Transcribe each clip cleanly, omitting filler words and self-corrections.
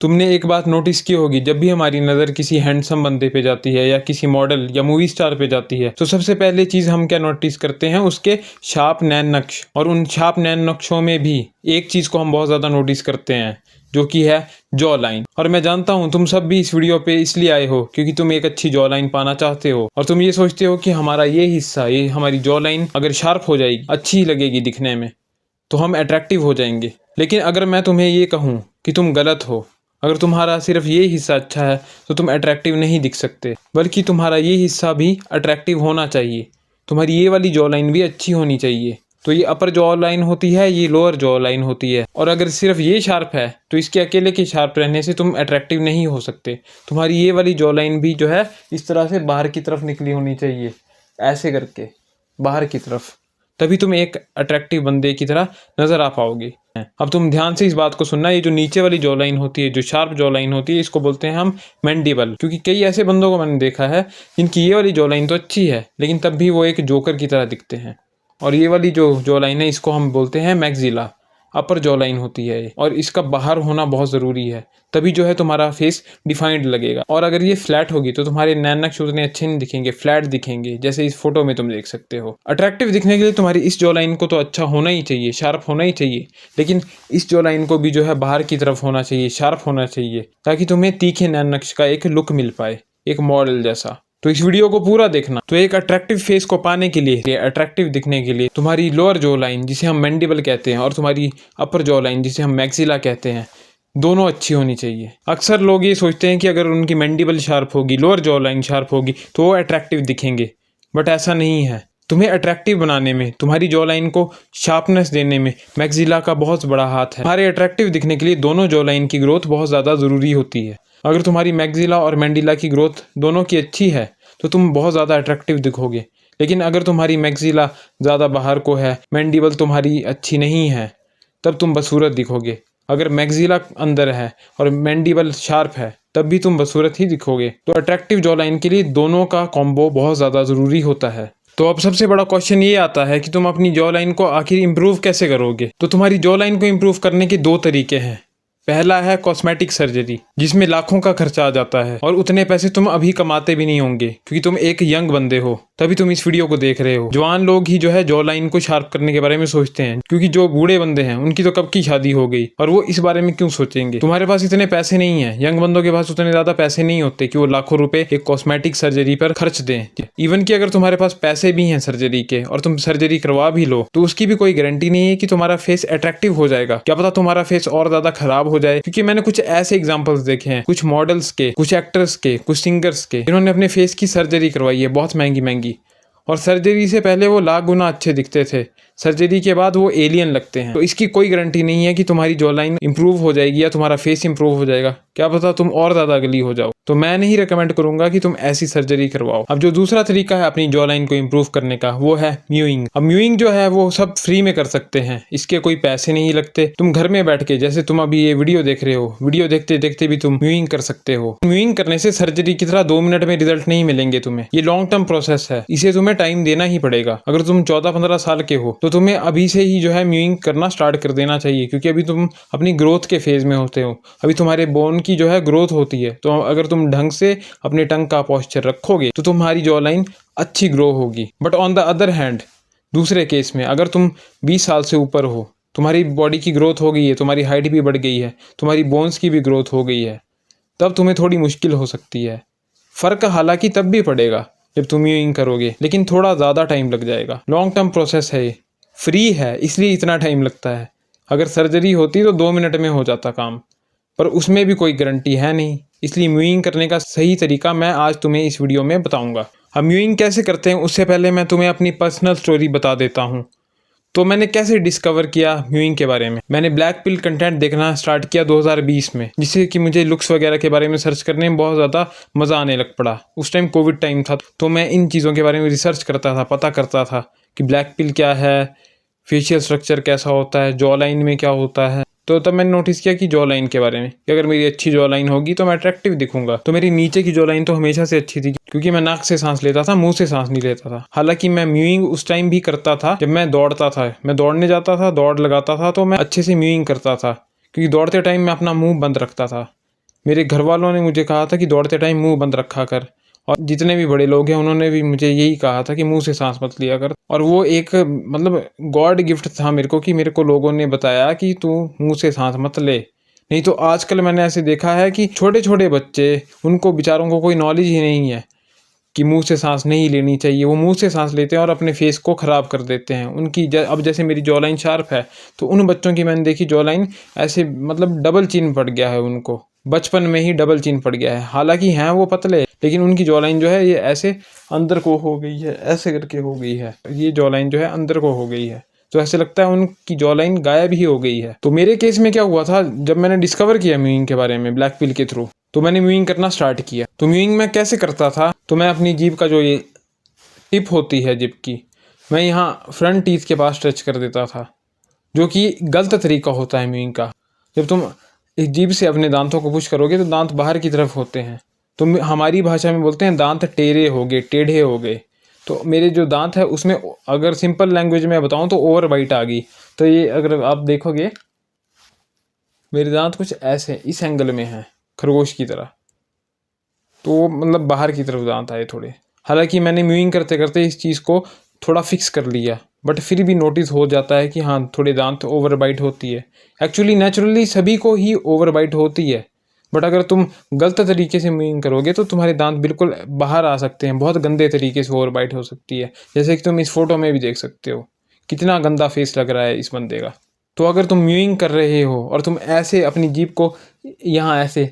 तुमने एक बात नोटिस की होगी, जब भी हमारी नज़र किसी हैंडसम बंदे पे जाती है या किसी मॉडल या मूवी स्टार पे जाती है तो सबसे पहले चीज़ हम क्या नोटिस करते हैं, उसके शार्प नैन नक्श। और उन शार्प नैन नक्शों में भी एक चीज़ को हम बहुत ज़्यादा नोटिस करते हैं, जो कि है जॉ लाइन। और मैं जानता हूँ तुम सब भी इस वीडियो पे इसलिए आए हो क्योंकि तुम एक अच्छी जॉ लाइन पाना चाहते हो और तुम ये सोचते हो कि हमारा ये हिस्सा, ये हमारी जॉ लाइन अगर शार्प हो जाएगी, अच्छी लगेगी दिखने में, तो हम अट्रैक्टिव हो जाएंगे। लेकिन अगर मैं तुम्हें ये कहूँ कि तुम गलत हो, अगर तुम्हारा सिर्फ ये हिस्सा अच्छा है तो तुम अट्रैक्टिव नहीं दिख सकते, बल्कि तुम्हारा ये हिस्सा भी अट्रैक्टिव होना चाहिए। तुम्हारी ये वाली जॉ लाइन भी अच्छी होनी चाहिए। तो ये अपर जॉ लाइन होती है, ये लोअर जॉ लाइन होती है। और अगर सिर्फ ये शार्प है तो इसके अकेले के शार्प रहने से तुम अट्रैक्टिव नहीं हो सकते। तुम्हारी ये वाली जॉ लाइन भी जो है इस तरह से बाहर की तरफ निकली होनी चाहिए, ऐसे करके बाहर की तरफ, तभी तुम एक अट्रैक्टिव बंदे की तरह नजर आ पाओगे। अब तुम ध्यान से इस बात को सुनना, ये जो नीचे वाली जॉ लाइन होती है, जो शार्प जॉ लाइन होती है, इसको बोलते हैं हम मैंडिबल। क्योंकि कई ऐसे बंदों को मैंने देखा है जिनकी ये वाली जॉ लाइन तो अच्छी है लेकिन तब भी वो एक जोकर की तरह दिखते हैं। और ये वाली जो जॉ लाइन है इसको हम बोलते हैं मैक्सिला, अपर जॉ लाइन होती है ये। और इसका बाहर होना बहुत ज़रूरी है, तभी जो है तुम्हारा फेस डिफाइंड लगेगा। और अगर ये फ्लैट होगी तो तुम्हारे नैन नक्श उतने अच्छे नहीं दिखेंगे, फ्लैट दिखेंगे, जैसे इस फोटो में तुम देख सकते हो। अट्रैक्टिव दिखने के लिए तुम्हारी इस जॉ लाइन को तो अच्छा होना ही चाहिए, शार्प होना ही चाहिए, लेकिन इस जॉ लाइन को भी जो है बाहर की तरफ होना चाहिए, शार्प होना चाहिए, ताकि तुम्हें तीखे नैन नक्श का एक लुक मिल पाए, एक मॉडल जैसा। तो इस वीडियो को पूरा देखना। तो एक अट्रैक्टिव फेस को पाने के लिए, अट्रैक्टिव दिखने के लिए, तुम्हारी लोअर जॉ लाइन जिसे हम मैंडिबल कहते हैं और तुम्हारी अपर जॉ लाइन जिसे हम मैक्सिला कहते हैं, दोनों अच्छी होनी चाहिए। अक्सर लोग ये सोचते हैं कि अगर उनकी मैंडिबल शार्प होगी, लोअर जॉ लाइन शार्प होगी तो वो अट्रैक्टिव दिखेंगे, बट ऐसा नहीं है। तुम्हें अट्रैक्टिव बनाने में, तुम्हारी जॉ लाइन को शार्पनेस देने में मैक्सिला का बहुत बड़ा हाथ है। हमारे अट्रैक्टिव दिखने के लिए दोनों जॉ लाइन की ग्रोथ बहुत ज़्यादा ज़रूरी होती है। अगर तुम्हारी मैक्सिला और मैंडिला की ग्रोथ दोनों की अच्छी है तो तुम बहुत ज़्यादा अट्रैक्टिव दिखोगे। लेकिन अगर तुम्हारी मैक्सिला ज़्यादा बाहर को है, मैंडिबल तुम्हारी अच्छी नहीं है, तब तुम बदसूरत दिखोगे। अगर मैक्सिला अंदर है और मैंडिबल शार्प है तब भी तुम बदसूरत ही दिखोगे। तो अट्रैक्टिव जॉ लाइन के लिए दोनों का कॉम्बो बहुत ज़्यादा ज़रूरी होता है। तो अब सबसे बड़ा क्वेश्चन ये आता है कि तुम अपनी जॉ लाइन को आखिर इम्प्रूव कैसे करोगे। तो तुम्हारी जॉ लाइन को इम्प्रूव करने के दो तरीके हैं। पहला है कॉस्मेटिक सर्जरी, जिसमें लाखों का खर्चा आ जाता है और उतने पैसे तुम अभी कमाते भी नहीं होंगे क्योंकि तुम एक यंग बंदे हो, तभी तुम इस वीडियो को देख रहे हो। जवान लोग ही जो है जॉ लाइन को शार्प करने के बारे में सोचते हैं, क्योंकि जो बूढ़े बंदे हैं उनकी तो कब की शादी हो गई और वो इस बारे में क्यों सोचेंगे। तुम्हारे पास इतने पैसे नहीं है, यंग बंदों के पास उतने ज्यादा पैसे नहीं होते कि वो लाखों रुपए एक कॉस्मेटिक सर्जरी पर खर्च दें। इवन कि अगर तुम्हारे पास पैसे भी हैं सर्जरी के और तुम सर्जरी करवा भी लो तो उसकी भी कोई गारंटी नहीं है कि तुम्हारा फेस अट्रैक्टिव हो जाएगा। क्या पता तुम्हारा फेस और ज्यादा खराब हो जाए। क्योंकि मैंने कुछ ऐसे एग्जांपल्स देखे हैं, कुछ मॉडल्स के, कुछ एक्टर्स के, कुछ सिंगर्स के, जिन्होंने अपने फेस की सर्जरी करवाई है, बहुत महंगी महंगी, और सर्जरी से पहले वो लाख गुना अच्छे दिखते थे, सर्जरी के बाद वो एलियन लगते हैं। तो इसकी कोई गारंटी नहीं है कि तुम्हारी जॉ लाइन इंप्रूव हो जाएगी या तुम्हारा फेस इंप्रूव हो जाएगा। क्या पता तुम और ज्यादा अगली हो जाओ। तो मैं नहीं रिकमेंड करूंगा कि तुम ऐसी सर्जरी करवाओ। अब जो दूसरा तरीका है अपनी जॉ लाइन को इंप्रूव करने का, वो है म्यूइंग। अब म्यूइंग जो है वो सब फ्री में कर सकते हैं, इसके कोई पैसे नहीं लगते। तुम घर में बैठ के, जैसे तुम अभी ये वीडियो देख रहे हो, वीडियो देखते देखते भी तुम म्यूइंग कर सकते हो। म्यूइंग करने से सर्जरी की तरह 2 मिनट में रिजल्ट नहीं मिलेंगे तुम्हें, ये लॉन्ग टर्म प्रोसेस है, इसे तुम्हें टाइम देना ही पड़ेगा। अगर तुम 14-15 साल के हो तो तुम्हें अभी से ही जो है म्यूइंग करना स्टार्ट कर देना चाहिए, क्योंकि अभी तुम अपनी ग्रोथ के फेज में होते हो, अभी तुम्हारे बोन की जो है ग्रोथ होती है। तो अगर तुम ढंग से अपने टंग का पोस्चर रखोगे तो तुम्हारी जॉ लाइन अच्छी ग्रो होगी। But on the other hand, दूसरे केस में अगर तुम 20 साल से ऊपर हो, तुम्हारी बॉडी की ग्रोथ हो गई है, तुम्हारी हाइट भी बढ़ गई है, तुम्हारी बोन्स की भी ग्रोथ हो गई है, तब तुम्हें थोड़ी मुश्किल हो सकती है। फर्क हालांकि तब भी पड़ेगा जब तुम म्यूइंग करोगे, लेकिन थोड़ा ज़्यादा टाइम लग जाएगा। लॉन्ग टर्म प्रोसेस है, फ्री है, इसलिए इतना टाइम लगता है। अगर सर्जरी होती तो 2 मिनट में हो जाता काम, पर उसमें भी कोई गारंटी है नहीं। इसलिए म्यूइंग करने का सही तरीका मैं आज तुम्हें इस वीडियो में बताऊंगा। अब म्यूइंग कैसे करते हैं उससे पहले मैं तुम्हें अपनी पर्सनल स्टोरी बता देता हूँ। तो मैंने कैसे डिस्कवर किया म्यूइंग के बारे में। मैंने ब्लैक पिल कंटेंट देखना स्टार्ट किया 2020 में, जिससे कि मुझे लुक्स वगैरह के बारे में सर्च करने में बहुत ज़्यादा मज़ा आने लग पड़ा। उस टाइम कोविड टाइम था, तो मैं इन चीज़ों के बारे में रिसर्च करता था, पता करता था कि ब्लैक पिल क्या है, फेशियल स्ट्रक्चर कैसा होता है, जॉ लाइन में क्या होता है। तो तब मैंने नोटिस किया कि जॉ लाइन के बारे में, कि अगर मेरी अच्छी जॉ लाइन होगी तो मैं अट्रैक्टिव दिखूंगा। तो मेरी नीचे की जॉ लाइन तो हमेशा से अच्छी थी, क्योंकि मैं नाक से सांस लेता था, मुंह से सांस नहीं लेता था। हालांकि मैं म्यूइंग उस टाइम भी करता था जब मैं दौड़ता था, मैं दौड़ने जाता था, दौड़ लगाता था, तो मैं अच्छे से म्यूइंग करता था, क्योंकि दौड़ते टाइम मैं अपना मुंह बंद रखता था मेरे घर वालों ने मुझे कहा था कि दौड़ते टाइम मुंह बंद रखा कर, और जितने भी बड़े लोग हैं उन्होंने भी मुझे यही कहा था कि मुंह से सांस मत लिया कर। और वो एक मतलब गॉड गिफ्ट था मेरे को कि मेरे को लोगों ने बताया कि तू मुंह से सांस मत ले। नहीं तो आजकल मैंने ऐसे देखा है कि छोटे छोटे बच्चे, उनको बेचारों को कोई नॉलेज ही नहीं है कि मुंह से सांस नहीं लेनी चाहिए। वो मुंह से सांस लेते हैं और अपने फेस को ख़राब कर देते हैं। उनकी अब जैसे मेरी जॉ लाइन शार्प है, तो उन बच्चों की मैंने देखी जॉ लाइन ऐसे मतलब डबल चिन पड़ गया है उनको, बचपन में ही डबल चिन पड़ गया है। हालांकि हैं वो पतले, लेकिन उनकी जॉ लाइन जो है ये ऐसे अंदर को हो गई है, ऐसे करके हो गई है। ये जॉ लाइन जो है अंदर को हो गई है, तो ऐसे लगता है उनकी जॉ लाइन गायब ही हो गई है। तो मेरे केस में क्या हुआ था, जब मैंने डिस्कवर किया म्यूइंग के बारे में ब्लैक पिल के थ्रू, तो मैंने म्यूइंग करना स्टार्ट किया। तो म्यूइंग मैं कैसे करता था, तो मैं अपनी जीभ का जो ये टिप होती है जीभ की, मैं यहाँ फ्रंट टीथ के पास टच कर देता था, जो कि गलत तरीका होता है म्यूइंग का। जब तुम इस जीभ से अपने दांतों को पुश करोगे तो दांत बाहर की तरफ होते हैं। तो हमारी भाषा में बोलते हैं दांत टेढ़े हो गए, टेढ़े हो गए। तो मेरे जो दांत है उसमें, अगर सिंपल लैंग्वेज में बताऊं तो ओवर बाइट आ गई। तो ये अगर आप देखोगे, मेरे दांत कुछ ऐसे इस एंगल में है, खरगोश की तरह। तो मतलब बाहर की तरफ दांत आए थोड़े। हालांकि मैंने म्यूइंग करते करते इस चीज़ को थोड़ा फिक्स कर लिया, बट फिर भी नोटिस हो जाता है कि हाँ थोड़े दांत ओवर बाइट होती है। एक्चुअली नेचुरली सभी को ही ओवर बाइट होती है, बट अगर तुम गलत तरीके से म्यूइंग करोगे तो तुम्हारे दांत बिल्कुल बाहर आ सकते हैं। बहुत गंदे तरीके से ओवर बाइट हो सकती है, जैसे कि तुम इस फोटो में भी देख सकते हो कितना गंदा फेस लग रहा है इस बंदे का। तो अगर तुम म्यूइंग कर रहे हो और तुम ऐसे अपनी जीभ को यहाँ ऐसे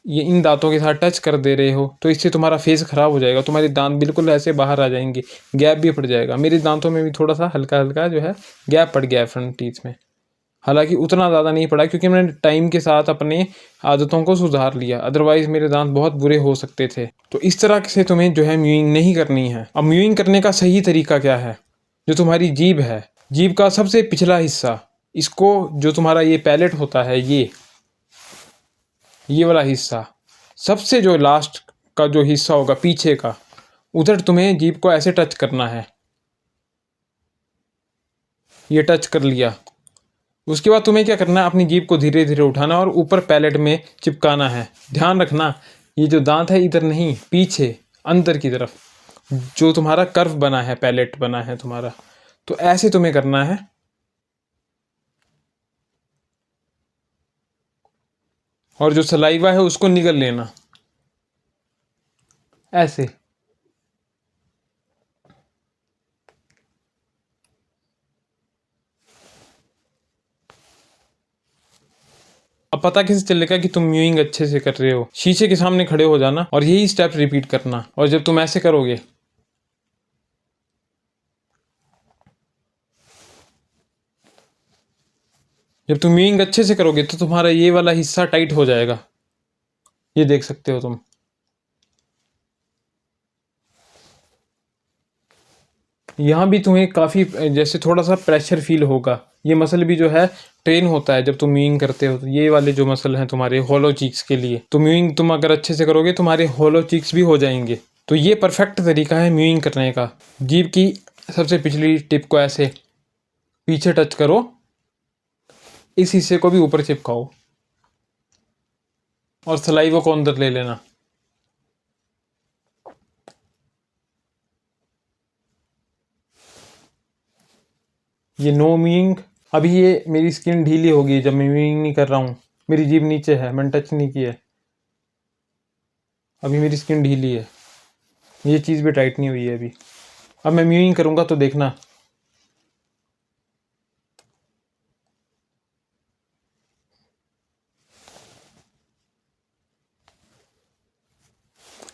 ये इन दांतों के साथ टच कर दे रहे हो, तो इससे तुम्हारा फेस ख़राब हो जाएगा, तुम्हारे दांत बिल्कुल ऐसे बाहर आ जाएंगे, गैप भी पड़ जाएगा। मेरे दांतों में भी थोड़ा सा हल्का हल्का जो है गैप पड़ गया है फ्रंट टीथ में। हालांकि उतना ज़्यादा नहीं पड़ा, क्योंकि मैंने टाइम के साथ अपने आदतों को सुधार लिया, अदरवाइज़ मेरे दांत बहुत बुरे हो सकते थे। तो इस तरह से तुम्हें जो है म्यूइंग नहीं करनी है। अब म्यूइंग करने का सही तरीका क्या है, जो तुम्हारी जीभ है, जीभ का सबसे पिछला हिस्सा, इसको जो तुम्हारा ये पैलेट होता है, ये वाला हिस्सा, सबसे जो लास्ट का जो हिस्सा होगा पीछे का, उधर तुम्हें जीभ को ऐसे टच करना है। ये टच कर लिया, उसके बाद तुम्हें क्या करना है, अपनी जीभ को धीरे धीरे उठाना और ऊपर पैलेट में चिपकाना है। ध्यान रखना, ये जो दांत है इधर नहीं, पीछे अंदर की तरफ जो तुम्हारा कर्व बना है, पैलेट बना है तुम्हारा, तो ऐसे तुम्हें करना है। और जो सलाइवा है उसको निगल लेना ऐसे। अब पता कैसे चलेगा कि तुम म्यूइंग अच्छे से कर रहे हो, शीशे के सामने खड़े हो जाना और यही स्टेप रिपीट करना। और जब तुम ऐसे करोगे, जब तुम म्यूइंग अच्छे से करोगे तो तुम्हारा ये वाला हिस्सा टाइट हो जाएगा, ये देख सकते हो तुम। यहाँ भी तुम्हें काफ़ी जैसे थोड़ा सा प्रेशर फील होगा। ये मसल भी जो है ट्रेन होता है जब तुम म्यूइंग करते हो। तो ये वाले जो मसल हैं तुम्हारे होलो चीक्स के लिए, तो म्यूइंग तुम अगर अच्छे से करोगे तुम्हारे होलो चीक्स भी हो जाएंगे। तो ये परफेक्ट तरीका है म्यूइंग करने का। जीभ की सबसे पिछली टिप को ऐसे पीछे टच करो, इस हिस्से को भी ऊपर चिपकाओ और सलाइवा को अंदर ले लेना। ये नो म्यूइंग। अभी ये मेरी स्किन ढीली होगी जब मैं म्यूइंग नहीं कर रहा हूँ, मेरी जीभ नीचे है, मैंने टच नहीं किया है, अभी मेरी स्किन ढीली है, ये चीज़ भी टाइट नहीं हुई है अभी। अब मैं म्यूइंग करूँगा तो देखना।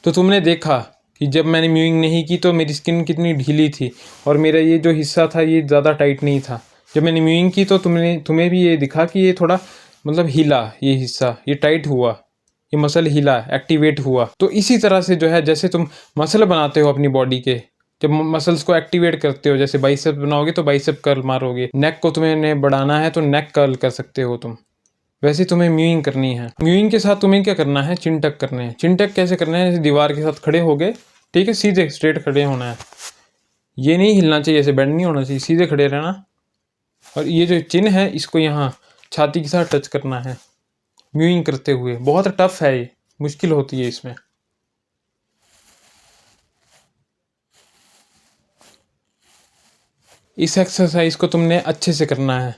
तो तुमने देखा कि जब मैंने म्यूइंग नहीं की तो मेरी स्किन कितनी ढीली थी और मेरा ये जो हिस्सा था ये ज़्यादा टाइट नहीं था। जब मैंने म्यूइंग की तो तुम्हें भी ये दिखा कि ये थोड़ा मतलब हिला, ये हिस्सा ये टाइट हुआ, ये मसल हिला, एक्टिवेट हुआ। तो इसी तरह से जो है, जैसे तुम मसल बनाते हो अपनी बॉडी के, जब मसल्स को एक्टिवेट करते हो, जैसे बाइसेप बनाओगे तो बाइसेप कर्ल मारोगे, नेक को तुम्हें बढ़ाना है तो नेक कर्ल कर सकते हो तुम, वैसे तुम्हें म्यूइंग करनी है। म्यूइंग के साथ तुम्हें क्या करना है, चिन टक करने हैं। चिन टक कैसे करना है, जैसे दीवार के साथ खड़े हो गए, ठीक है, सीधे स्ट्रेट खड़े होना है, ये नहीं हिलना चाहिए, ऐसे बेंड नहीं होना चाहिए, सीधे खड़े रहना। और ये जो चिन है इसको यहाँ छाती के साथ टच करना है, म्यूइंग करते हुए। बहुत टफ है ये, मुश्किल होती है इसमें। इस एक्सरसाइज को तुमने अच्छे से करना है।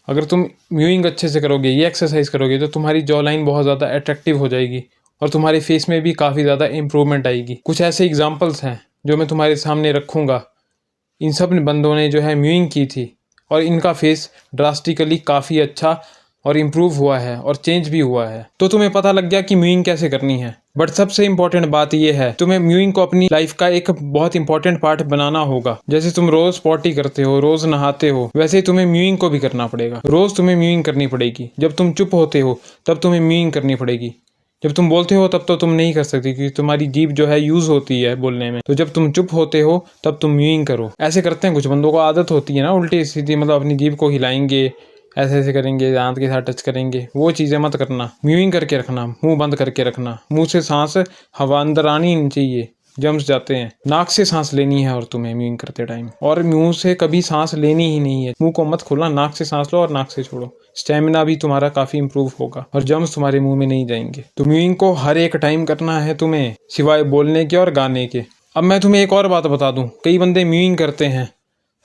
अगर तुम म्यूइंग अच्छे से करोगे, ये एक्सरसाइज करोगे, तो तुम्हारी जॉ लाइन बहुत ज़्यादा अट्रैक्टिव हो जाएगी और तुम्हारे फेस में भी काफ़ी ज़्यादा इंप्रूवमेंट आएगी। कुछ ऐसे एग्जांपल्स हैं जो मैं तुम्हारे सामने रखूँगा। इन सब बंदों ने जो है म्यूइंग की थी और इनका फेस ड्रास्टिकली काफ़ी अच्छा और इम्प्रूव हुआ है और चेंज भी हुआ है। तो तुम्हें पता लग गया कि म्यूइंग कैसे करनी है। बट सबसे इंपॉर्टेंट बात यह है, तुम्हें म्यूइंग को अपनी लाइफ का एक बहुत इंपॉर्टेंट पार्ट बनाना होगा। जैसे तुम रोज पॉटी करते हो, रोज नहाते हो, वैसे ही तुम्हें म्यूइंग को भी करना पड़ेगा। रोज तुम्हें म्यूइंग करनी पड़ेगी। जब तुम चुप होते हो तब तुम्हें म्यूइंग करनी पड़ेगी। जब तुम बोलते हो तब तो तुम नहीं कर सकती, क्योंकि तुम्हारी जीभ जो है यूज होती है बोलने में। तो जब तुम चुप होते हो तब तुम म्यूइंग करो। ऐसे करते हैं कुछ बंदों को, आदत होती है ना उल्टी सीधी, मतलब अपनी जीभ को हिलाएंगे, ऐसे ऐसे करेंगे, दांत के साथ टच करेंगे। वो चीज़ें मत करना। म्यूइंग करके रखना, मुंह बंद करके रखना। मुंह से सांस हवा अंदर आनी नहीं चाहिए, जम्स जाते हैं। नाक से सांस लेनी है और तुम्हें म्यूइंग करते टाइम, और मुंह से कभी सांस लेनी ही नहीं है। मुंह को मत खोलना, नाक से सांस लो और नाक से छोड़ो। स्टेमिना भी तुम्हारा काफी इंप्रूव होगा और जम्स तुम्हारे मुंह में नहीं जाएंगे। तो म्यूइंग को हर एक टाइम करना है तुम्हें, सिवाय बोलने के और गाने के। अब मैं तुम्हें एक और बात बता दूं, कई बंदे म्यूइंग करते हैं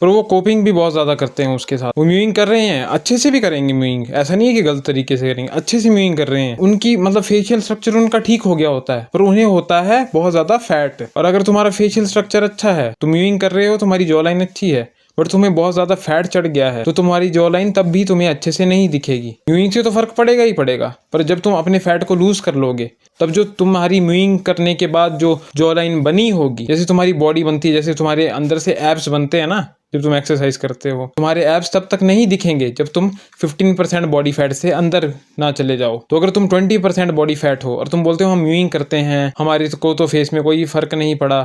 पर वो कोपिंग भी बहुत ज़्यादा करते हैं उसके साथ। वो म्यूइंग कर रहे हैं, अच्छे से भी करेंगे म्यूइंग, ऐसा नहीं है कि गलत तरीके से करेंगे, अच्छे से म्यूइंग कर रहे हैं। उनकी मतलब फेशियल स्ट्रक्चर उनका ठीक हो गया होता है, पर उन्हें होता है बहुत ज़्यादा फैट। और अगर तुम्हारा फेशियल स्ट्रक्चर अच्छा है, तो म्यूइंग कर रहे हो, तुम्हारी जॉ लाइन अच्छी है, बट तुम्हें बहुत ज़्यादा फैट चढ़ गया है, तो तुम्हारी जॉ लाइन तब भी तुम्हें अच्छे से नहीं दिखेगी। म्यूइंग से तो फर्क पड़ेगा ही पड़ेगा, पर जब तुम अपने फैट को लूज कर लोगे, तब जो तुम्हारी म्यूइंग करने के बाद जो जॉ लाइन बनी होगी, जैसे तुम्हारी बॉडी बनती है, जैसे तुम्हारे अंदर से एब्स बनते हैं ना जब तुम एक्सरसाइज करते हो, तुम्हारे एब्स तब तक नहीं दिखेंगे जब तुम 15% बॉडी फैट से अंदर ना चले जाओ। तो अगर तुम 20% बॉडी फैट हो और तुम बोलते हो हम म्यूइंग करते हैं, हमारे को तो फेस में कोई फर्क नहीं पड़ा,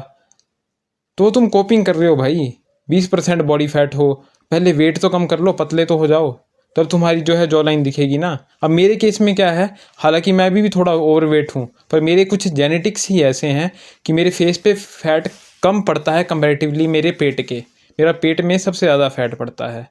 तो तुम कोपिंग कर रहे हो भाई। 20% बॉडी फैट हो, पहले वेट तो कम कर लो, पतले तो हो जाओ, तब तुम्हारी जो है जॉ लाइन दिखेगी ना। अब मेरे केस में क्या है, हालांकि मैं भी थोड़ा ओवरवेट हूँ, पर मेरे कुछ जेनेटिक्स ही ऐसे हैं कि मेरे फेस पे फैट कम पड़ता है कंपैरेटिवली मेरे पेट के। मेरा पेट में सबसे ज़्यादा फैट पड़ता है,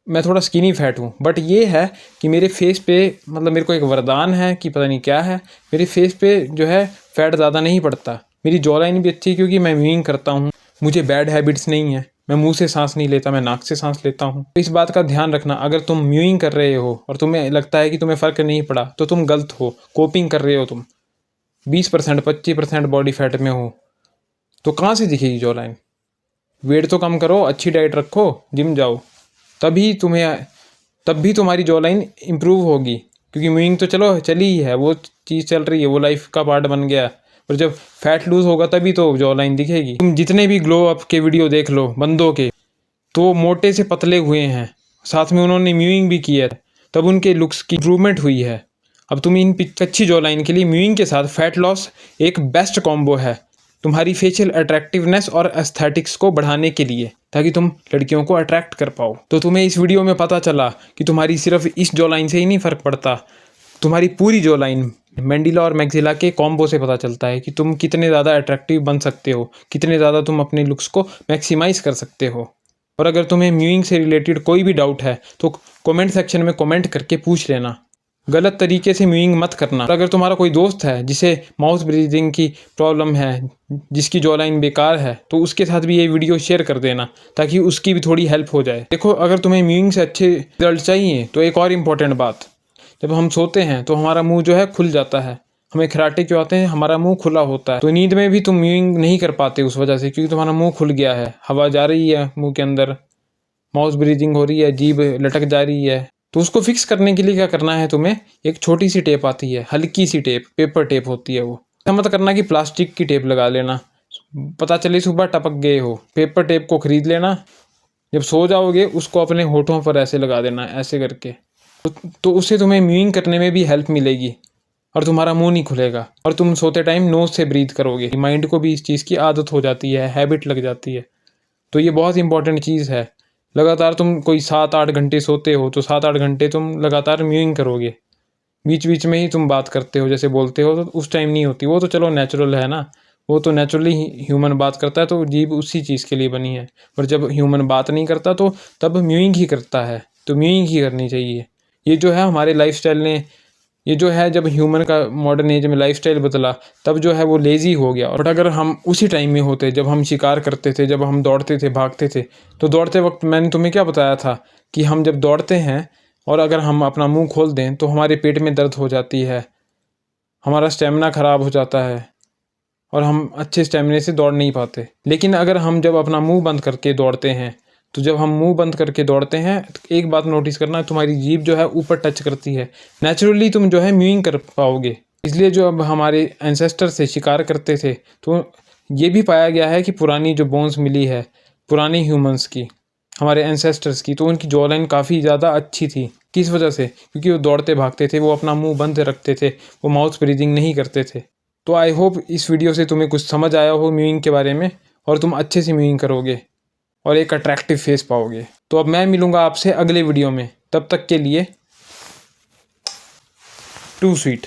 मैं थोड़ा स्किनी फैट हूँ। बट ये है कि मेरे फेस पे, मतलब मेरे को एक वरदान है कि पता नहीं क्या है, मेरे फेस पे जो है फैट ज़्यादा नहीं पड़ता। मेरी जॉ लाइन भी अच्छी है क्योंकि मैं म्यूइंग करता हूँ, मुझे बैड हैबिट्स नहीं है, मैं मुंह से सांस नहीं लेता, मैं नाक से सांस लेता हूँ। तो इस बात का ध्यान रखना, अगर तुम म्यूइंग कर रहे हो और तुम्हें लगता है कि तुम्हें फ़र्क नहीं पड़ा, तो तुम गलत हो, कोपिंग कर रहे हो तुम। 20% 25% बॉडी फैट में हो तो कहाँ से दिखेगी जॉ लाइन। वेट तो कम करो, अच्छी डाइट रखो, जिम जाओ, तब भी तुम्हारी जॉ लाइन इम्प्रूव होगी। क्योंकि म्यूइंग तो चलो चली ही है, वो चीज़ चल रही है, वो लाइफ का पार्ट बन गया। पर जब फैट लूज होगा तभी तो जॉ लाइन दिखेगी। तुम जितने भी ग्लो अप के वीडियो देख लो बंदों के, तो मोटे से पतले हुए हैं, साथ में उन्होंने म्यूइंग भी की है, तब उनके लुक्स की इम्प्रूवमेंट हुई है। अब तुम इन अच्छी जॉ लाइन के लिए म्यूइंग के साथ फैट लॉस एक बेस्ट कॉम्बो है तुम्हारी फेशियल अट्रैक्टिवनेस और एस्थेटिक्स को बढ़ाने के लिए, ताकि तुम लड़कियों को अट्रैक्ट कर पाओ। तो तुम्हें इस वीडियो में पता चला कि तुम्हारी सिर्फ इस जॉ लाइन से ही नहीं फ़र्क पड़ता, तुम्हारी पूरी जॉ लाइन मैंडिला और मैक्सिला के कॉम्बो से पता चलता है कि तुम कितने ज़्यादा अट्रैक्टिव बन सकते हो, कितने ज़्यादा तुम अपने लुक्स को मैक्सिमाइज़ कर सकते हो। और अगर तुम्हें म्यूइंग से रिलेटेड कोई भी डाउट है तो कमेंट सेक्शन में कमेंट करके पूछ लेना। गलत तरीके से म्यूइंग मत करना। अगर तुम्हारा कोई दोस्त है जिसे माउथ ब्रीदिंग की प्रॉब्लम है, जिसकी जॉ लाइन बेकार है, तो उसके साथ भी ये वीडियो शेयर कर देना, ताकि उसकी भी थोड़ी हेल्प हो जाए। देखो, अगर तुम्हें म्यूइंग से अच्छे रिजल्ट चाहिए तो एक और इम्पॉर्टेंट बात, जब हम सोते हैं तो हमारा मुंह जो है खुल जाता है, हमें खराटे क्यों आते हैं, हमारा मुंह खुला होता है। तो नींद में भी तुम म्यूइंग नहीं कर पाते उस वजह से, क्योंकि तुम्हारा मुंह खुल गया है, हवा जा रही है मुंह के अंदर, माउथ ब्रीदिंग हो रही है, जीभ लटक जा रही है। तो उसको फिक्स करने के लिए क्या करना है, तुम्हें एक छोटी सी टेप आती है, हल्की सी टेप, पेपर टेप होती है वो। ऐसा मत करना कि प्लास्टिक की टेप लगा लेना, पता चले सुबह टपक गए हो। पेपर टेप को खरीद लेना, जब सो जाओगे उसको अपने होठों पर ऐसे लगा देना, ऐसे करके। तो उससे तुम्हें म्यूइंग करने में भी हेल्प मिलेगी और तुम्हारा मुंह नहीं खुलेगा। और तुम सोते टाइम नोज से ब्रीथ करोगे। माइंड को भी इस चीज़ की आदत हो जाती है, हैबिट लग जाती है। तो ये बहुत इंपॉर्टेंट चीज़ है। लगातार तुम कोई 7-8 घंटे सोते हो तो 7-8 घंटे तुम लगातार म्यूइंग करोगे। बीच बीच में ही तुम बात करते हो, जैसे बोलते हो, तो उस टाइम नहीं होती। वो तो चलो नेचुरल है ना, वो तो नेचुरली ह्यूमन बात करता है, तो जीभ उसी चीज़ के लिए बनी है। पर जब ह्यूमन बात नहीं करता तो तब म्यूइंग ही करता है, तो म्यूइंग ही करनी चाहिए। ये जो है हमारे लाइफस्टाइल ने, ये जो है जब ह्यूमन का मॉडर्न एज में लाइफस्टाइल बदला, तब जो है वो लेज़ी हो गया। बट अगर हम उसी टाइम में होते जब हम शिकार करते थे, जब हम दौड़ते थे, भागते थे, तो दौड़ते वक्त मैंने तुम्हें क्या बताया था कि हम जब दौड़ते हैं और अगर हम अपना मुंह खोल दें तो हमारे पेट में दर्द हो जाती है, हमारा स्टेमिना ख़राब हो जाता है और हम अच्छे स्टेमिने से दौड़ नहीं पाते। लेकिन अगर हम जब अपना मुंह बंद करके दौड़ते हैं, तो जब हम मुंह बंद करके दौड़ते हैं तो एक बात नोटिस करना, तुम्हारी जीभ जो है ऊपर टच करती है, नेचुरली तुम जो है म्यूइंग कर पाओगे। इसलिए जो अब हमारे एंसेस्टर से शिकार करते थे, तो ये भी पाया गया है कि पुरानी जो बोन्स मिली है पुराने ह्यूमंस की, हमारे एंसेस्टर्स की, तो उनकी जॉ लाइन काफ़ी ज़्यादा अच्छी थी। किस वजह से? क्योंकि वो दौड़ते भागते थे, वो अपना मुंह बंद रखते थे, वो माउथ ब्रीदिंग नहीं करते थे। तो आई होप इस वीडियो से तुम्हें कुछ समझ आया हो म्यूइंग के बारे में, और तुम अच्छे से म्यूइंग करोगे और एक अट्रैक्टिव फेस पाओगे। तो अब मैं मिलूँगा आपसे अगले वीडियो में, तब तक के लिए टू स्वीट।